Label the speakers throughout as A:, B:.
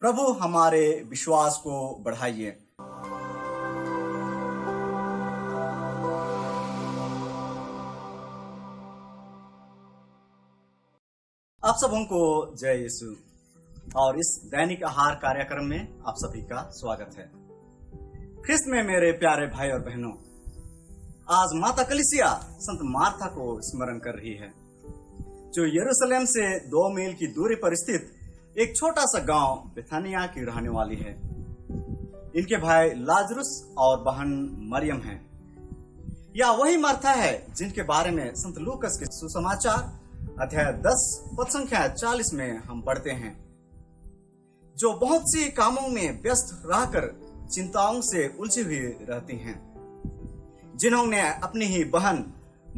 A: प्रभु हमारे विश्वास को बढ़ाइए। आप सबों को जय यीशु और इस दैनिक आहार कार्यक्रम में आप सभी का स्वागत है। ख्रिस्त में मेरे प्यारे भाई और बहनों, आज माता कलीसिया संत मार्था को स्मरण कर रही है, जो यरूशलेम से 2 मील की दूरी पर स्थित एक छोटा सा गांव बेथानिया की रहने वाली है। इनके भाई लाजरुस और बहन मरियम हैं। यह वही मार्था है जिनके बारे में संत लूकस के सुसमाचार अध्याय 10 पद संख्या 40 में हम पढ़ते हैं, जो बहुत सी कामों में व्यस्त रहकर चिंताओं से उलझी हुई रहती हैं, जिन्होंने अपनी ही बहन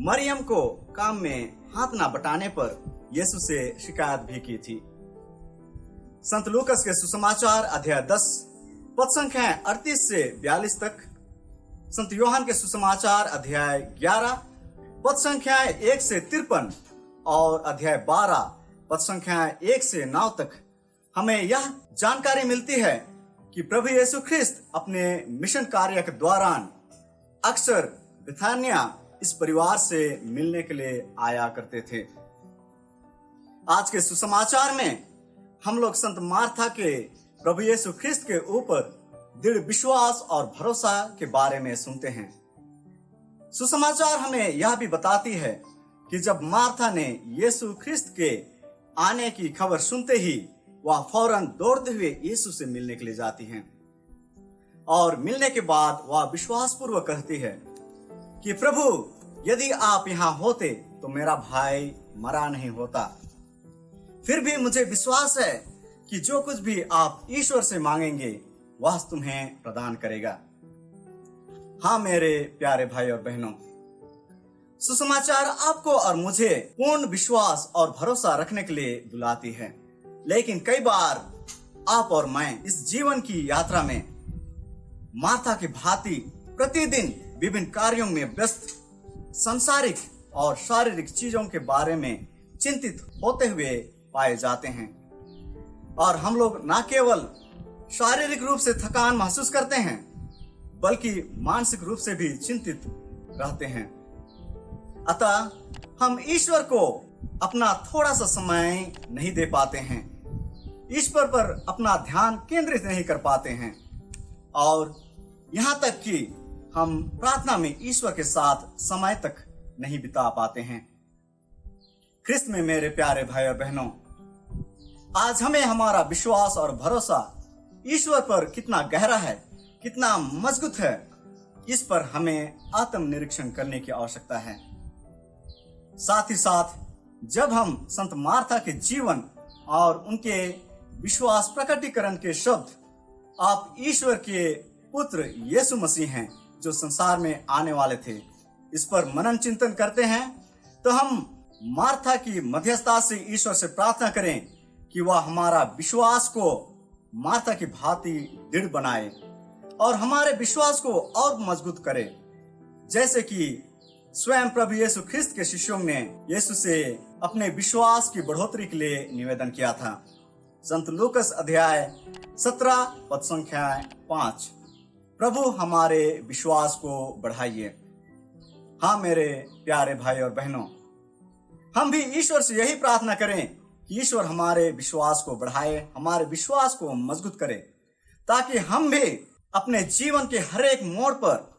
A: मरियम को काम में हाथ न बटाने पर यीशु से शिकायत भी की थी। संत लूकस के सुसमाचार अध्याय 10 पद संख्या 38 से 42 तक, संत योहान के सुसमाचार अध्याय 11 पद संख्या 1 से 53 और अध्याय 12 पद संख्या 1 से 9 तक हमें यह जानकारी मिलती है कि प्रभु यीशु ख्रिस्त अपने मिशन कार्य के दौरान अक्सर बेथानिया इस परिवार से मिलने के लिए आया करते थे। आज के सुसमाचार में हम लोग संत मार्था के प्रभु यीशु ख्रिस्त के ऊपर दृढ़ विश्वास और भरोसा के बारे में सुनते हैं। सुसमाचार हमें यह भी बताती है कि जब मार्था ने यीशु ख्रिस्त के आने की खबर सुनते ही वह फौरन दौड़ते हुए यीशु से मिलने के लिए जाती हैं, और मिलने के बाद वह विश्वास पूर्वक कहती है कि प्रभु, यदि आप यहाँ होते तो मेरा भाई मरा नहीं होता। फिर भी मुझे विश्वास है कि जो कुछ भी आप ईश्वर से मांगेंगे वह तुम्हें प्रदान करेगा। हाँ मेरे प्यारे भाई और बहनों, सुसमाचार आपको और मुझे पूर्ण विश्वास और भरोसा रखने के लिए बुलाती है, लेकिन कई बार आप और मैं इस जीवन की यात्रा में मार्था की भांति प्रतिदिन विभिन्न कार्यों में व्यस्त सांसारिक और शारीरिक चीजों के बारे में चिंतित होते हुए पाए जाते हैं, और हम लोग न केवल शारीरिक रूप से थकान महसूस करते हैं बल्कि मानसिक रूप से भी चिंतित रहते हैं। अतः हम ईश्वर को अपना थोड़ा सा समय नहीं दे पाते हैं, ईश्वर पर अपना ध्यान केंद्रित नहीं कर पाते हैं, और यहाँ तक कि हम प्रार्थना में ईश्वर के साथ समय तक नहीं बिता पाते हैं। ख्रिस्त में मेरे प्यारे भाई और बहनों, आज हमें हमारा विश्वास और भरोसा ईश्वर पर कितना गहरा है, कितना मजबूत है, इस पर हमें आत्मनिरीक्षण करने की आवश्यकता है। साथ ही साथ जब हम संत मार्था के जीवन और उनके विश्वास प्रकटीकरण के शब्द, आप ईश्वर के पुत्र यीशु मसीह हैं जो संसार में आने वाले थे, इस पर मनन चिंतन करते हैं, तो हम मार्था की मध्यस्थता से ईश्वर से प्रार्थना करें कि वह हमारा विश्वास को मार्था की भांति दृढ़ बनाए और हमारे विश्वास को और मजबूत करे, जैसे कि स्वयं प्रभु यीशु ख्रिस्त के शिष्यों ने यीशु से अपने विश्वास की बढ़ोतरी के लिए निवेदन किया था। संत लूकस अध्याय 17 पद संख्या 5, प्रभु हमारे विश्वास को बढ़ाइए। हाँ मेरे प्यारे भाई और बहनों, हम भी ईश्वर से यही प्रार्थना करें कि ईश्वर हमारे विश्वास को बढ़ाए, हमारे विश्वास को मजबूत करे, ताकि हम भी अपने जीवन के हर एक मोड़ पर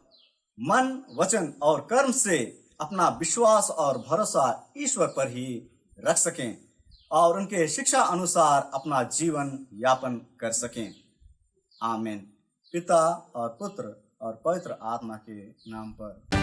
A: मन, वचन और कर्म से अपना विश्वास और भरोसा ईश्वर पर ही रख सकें और उनके शिक्षा अनुसार अपना जीवन यापन कर सकें। आमीन। पिता और पुत्र और पवित्र आत्मा के नाम पर।